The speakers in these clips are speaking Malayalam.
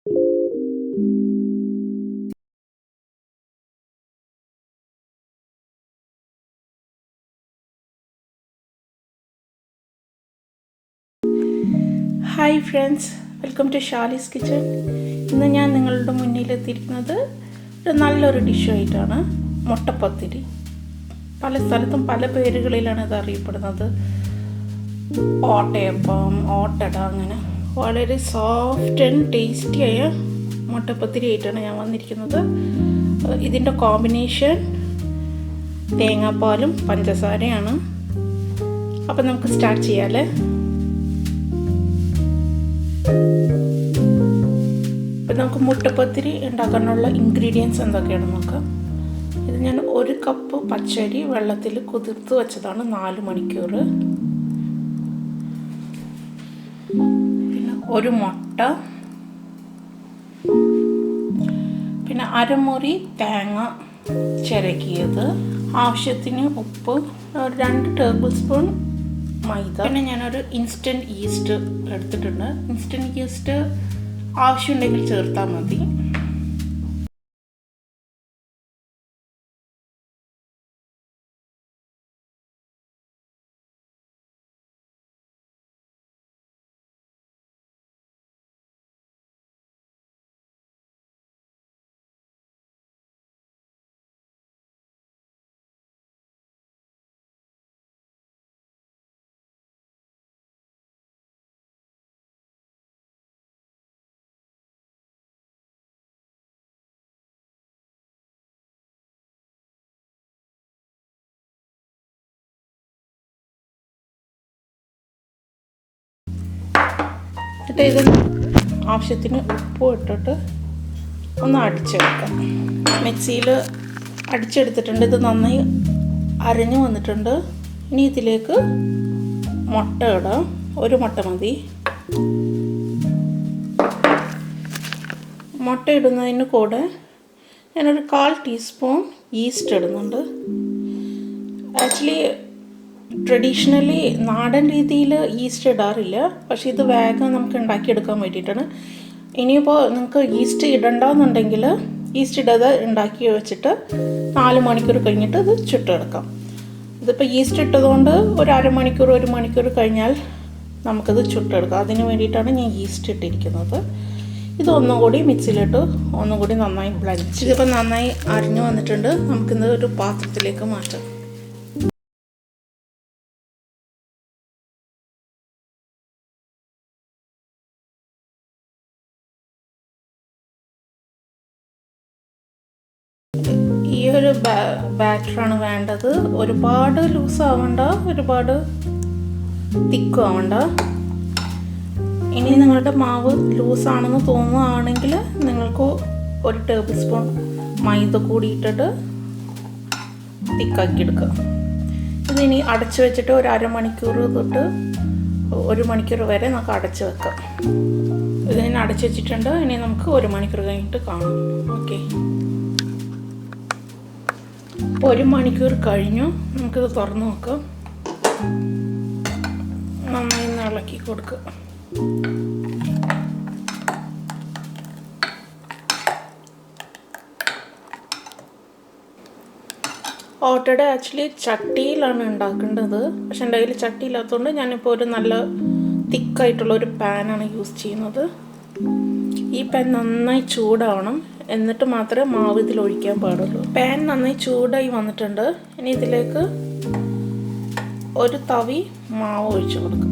Hi friends, welcome to Shali's kitchen. ഇന്ന് ഞാൻ നിങ്ങളുടെ മുന്നിലെത്തിയിരിക്കുന്നത് ഒരു നല്ലൊരു ഡിഷായിട്ടാണ്. മുട്ടപ്പത്തിരി. പല സ്ഥലത്തും പല പേരുകളിലാണ് ഇത് അറിയപ്പെടുന്നത്. ഓട്ടയപ്പം, ഓട്ടട, അങ്ങനെ വളരെ സോഫ്റ്റ് ആൻഡ് ടേസ്റ്റിയായ മുട്ടപ്പത്തിരി ആയിട്ടാണ് ഞാൻ വന്നിരിക്കുന്നത്. ഇതിൻ്റെ കോമ്പിനേഷൻ തേങ്ങാപ്പാലും പഞ്ചസാരയാണ്. അപ്പം നമുക്ക് സ്റ്റാർട്ട് ചെയ്യാമല്ലേ. ഇപ്പം നമുക്ക് മുട്ടപ്പത്തിരി ഉണ്ടാക്കാനുള്ള ഇൻഗ്രീഡിയൻസ് എന്തൊക്കെയാണെന്ന് നോക്കാം. ഇത് ഞാൻ 1 കപ്പ് പച്ചരി വെള്ളത്തിൽ കുതിർത്ത് വെച്ചതാണ് 4 മണിക്കൂർ. പിന്നെ 1 മുട്ട, പിന്നെ അരമുറി തേങ്ങ ചിരകിയത്, ആവശ്യത്തിന് ഉപ്പ്, 2 ടേബിൾ സ്പൂൺ മൈദ, പിന്നെ ഞാനൊരു ഇൻസ്റ്റൻറ്റ് ഈസ്റ്റ് എടുത്തിട്ടുണ്ട്. ഇൻസ്റ്റൻറ്റ് ഈസ്റ്റ് ആവശ്യമുണ്ടെങ്കിൽ ചേർത്താൽ മതി. എന്നിട്ട് ഇത് ആവശ്യത്തിന് ഉപ്പ് ഇട്ടിട്ട് ഒന്ന് അടിച്ചെടുക്കാം. മിക്സിയിൽ അടിച്ചെടുത്തിട്ടുണ്ട്. ഇത് നന്നായി അരഞ്ഞു വന്നിട്ടുണ്ട്. ഇനി ഇതിലേക്ക് മുട്ട ഇടാം. 1 മുട്ട മതി. മുട്ട ഇടുന്നതിന് കൂടെ ഞാനൊരു 1/4 ടീസ്പൂൺ ഈസ്റ്റ് ഇടുന്നുണ്ട്. ആക്ച്വലി ട്രഡീഷണലി നാടൻ രീതിയിൽ ഈസ്റ്റ് ഇടാറില്ല, പക്ഷേ ഇത് വേഗം നമുക്ക് ഉണ്ടാക്കിയെടുക്കാൻ വേണ്ടിയിട്ടാണ്. ഇനിയിപ്പോൾ നിങ്ങൾക്ക് ഈസ്റ്റ് ഇടണ്ടെന്നുണ്ടെങ്കിൽ ഈസ്റ്റ് ഇടാതെ ഉണ്ടാക്കി വെച്ചിട്ട് 4 മണിക്കൂർ കഴിഞ്ഞിട്ട് ഇത് ചുട്ടെടുക്കാം. ഇതിപ്പോൾ ഈസ്റ്റ് ഇട്ടതുകൊണ്ട് ഒരു 1/2 മണിക്കൂർ 1 മണിക്കൂർ കഴിഞ്ഞാൽ നമുക്കിത് ചുട്ടെടുക്കാം. അതിന് വേണ്ടിയിട്ടാണ് ഞാൻ ഈസ്റ്റ് ഇട്ടിരിക്കുന്നത്. ഇത് ഒന്നുകൂടി മിക്സിയിലിട്ട് ഒന്നുകൂടി നന്നായി ബ്ലെൻഡ് ചെയ്ത്. ഇതിപ്പോൾ നന്നായി അരിഞ്ഞു വന്നിട്ടുണ്ട്. നമുക്കിത് ഒരു പാത്രത്തിലേക്ക് മാറ്റാം. ഈ ഒരു ബാറ്ററാണ് വേണ്ടത്. ഒരുപാട് ലൂസ് ആവണ്ട, ഒരുപാട് തിക്കും ആവണ്ട. ഇനി നിങ്ങളുടെ മാവ് ലൂസാണെന്ന് തോന്നുകയാണെങ്കിൽ നിങ്ങൾക്ക് 1 ടേബിൾ സ്പൂൺ മൈദ കൂടിയിട്ടിട്ട് തിക്കാക്കി എടുക്കുക. ഇതിനി അടച്ച് വെച്ചിട്ട് ഒരു 1/2 മണിക്കൂർ തൊട്ട് 1 മണിക്കൂർ വരെ നമുക്ക് അടച്ച് വെക്കാം. ഇതിനെ അടച്ച് വെച്ചിട്ടുണ്ട്. ഇനി നമുക്ക് 1 മണിക്കൂർ കഴിഞ്ഞിട്ട് കാണാം. ഓക്കെ, 1 മണിക്കൂർ കഴിഞ്ഞു. നമുക്കിത് തുറന്ന് നോക്കാം. നന്നായി ഇളക്കി കൊടുക്കുക. ഓട്ടട ആക്ച്വലി ചട്ടിയിലാണ് ഉണ്ടാക്കേണ്ടത്. പക്ഷെ എൻ്റെ കയ്യിൽ ചട്ടി ഇല്ലാത്തതുകൊണ്ട് ഞാനിപ്പോൾ ഒരു നല്ല തിക്കായിട്ടുള്ള ഒരു പാനാണ് യൂസ് ചെയ്യുന്നത്. ഈ പാൻ നന്നായി ചൂടാവണം, എന്നിട്ട് മാത്രമേ മാവ് ഇതിൽ ഒഴിക്കാൻ പാടുള്ളൂ. പാൻ നന്നായി ചൂടായി വന്നിട്ടുണ്ട്. ഇനി ഇതിലേക്ക് 1 തവി മാവ് ഒഴിച്ചു കൊടുക്കും.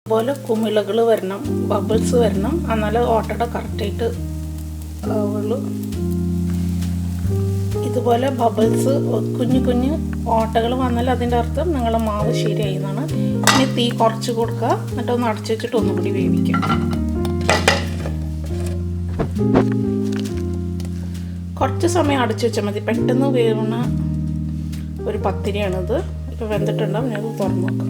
അതുപോലെ കുമിളകൾ വരണം, ബബിൾസ് വരണം, എന്നാലേ ഓട്ടട കറക്റ്റായിട്ട് ആവുള്ളൂ. ഇതുപോലെ ബബിൾസ് കുഞ്ഞു കുഞ്ഞു ഓട്ടകൾ വന്നാൽ അതിൻ്റെ അർത്ഥം നിങ്ങളുടെ മാവ് ശരിയായി എന്നാണ്. ഇനി തീ കുറച്ച് കൊടുക്കുക, എന്നിട്ടൊന്ന് അടച്ചു വെച്ചിട്ട് ഒന്നുകൂടി വേവിക്കാം. കുറച്ച് സമയം അടച്ചു വെച്ചാൽ മതി. പെട്ടെന്ന് വേവുന്ന ഒരു പത്തിരിയാണിത്. ഇപ്പോൾ വെന്തിട്ടുണ്ടാവും. ഞാനത് തുറന്ന് നോക്കാം.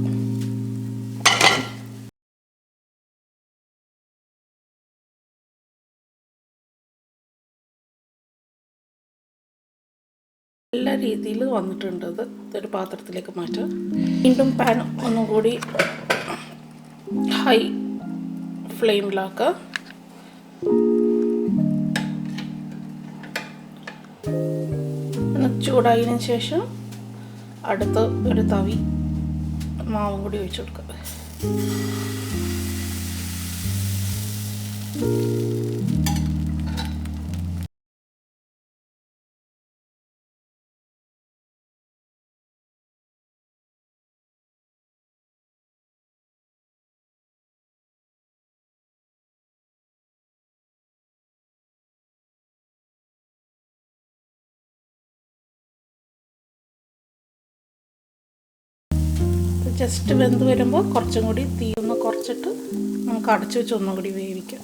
നല്ല രീതിയിൽ വന്നിട്ടുണ്ട്. ഇതൊരു പാത്രത്തിലേക്ക് മാറ്റാം. വീണ്ടും പാൻ ഒന്നും കൂടി ഹൈ ഫ്ലെയിമിലാക്കുക. ചൂടായതിനു ശേഷം അടുത്ത ഒരു തവി മാവും കൂടി ഒഴിച്ചു കൊടുക്കുക. ജസ്റ്റ് വെന്ത് വരുമ്പോൾ കുറച്ചും കൂടി തീ ഒന്ന് കുറച്ചിട്ട് നമുക്ക് അടച്ചു വെച്ച് ഒന്നും കൂടി വേവിക്കാം.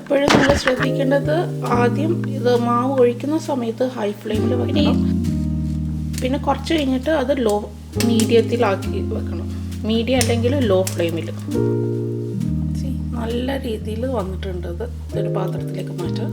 എപ്പോഴും നമ്മൾ ശ്രദ്ധിക്കേണ്ടത് ആദ്യം ഇത് മാവ് ഒഴിക്കുന്ന സമയത്ത് ഹൈ ഫ്ലെയിമിൽ വെക്കണം. പിന്നെ കുറച്ച് കഴിഞ്ഞിട്ട് അത് മീഡിയത്തിലാക്കി വെക്കണം. മീഡിയം അല്ലെങ്കിൽ ലോ ഫ്ലെയിമിൽ. നല്ല രീതിയിൽ വന്നിട്ടുണ്ട്. ഇതൊരു പാത്രത്തിലേക്ക് മാറ്റാം.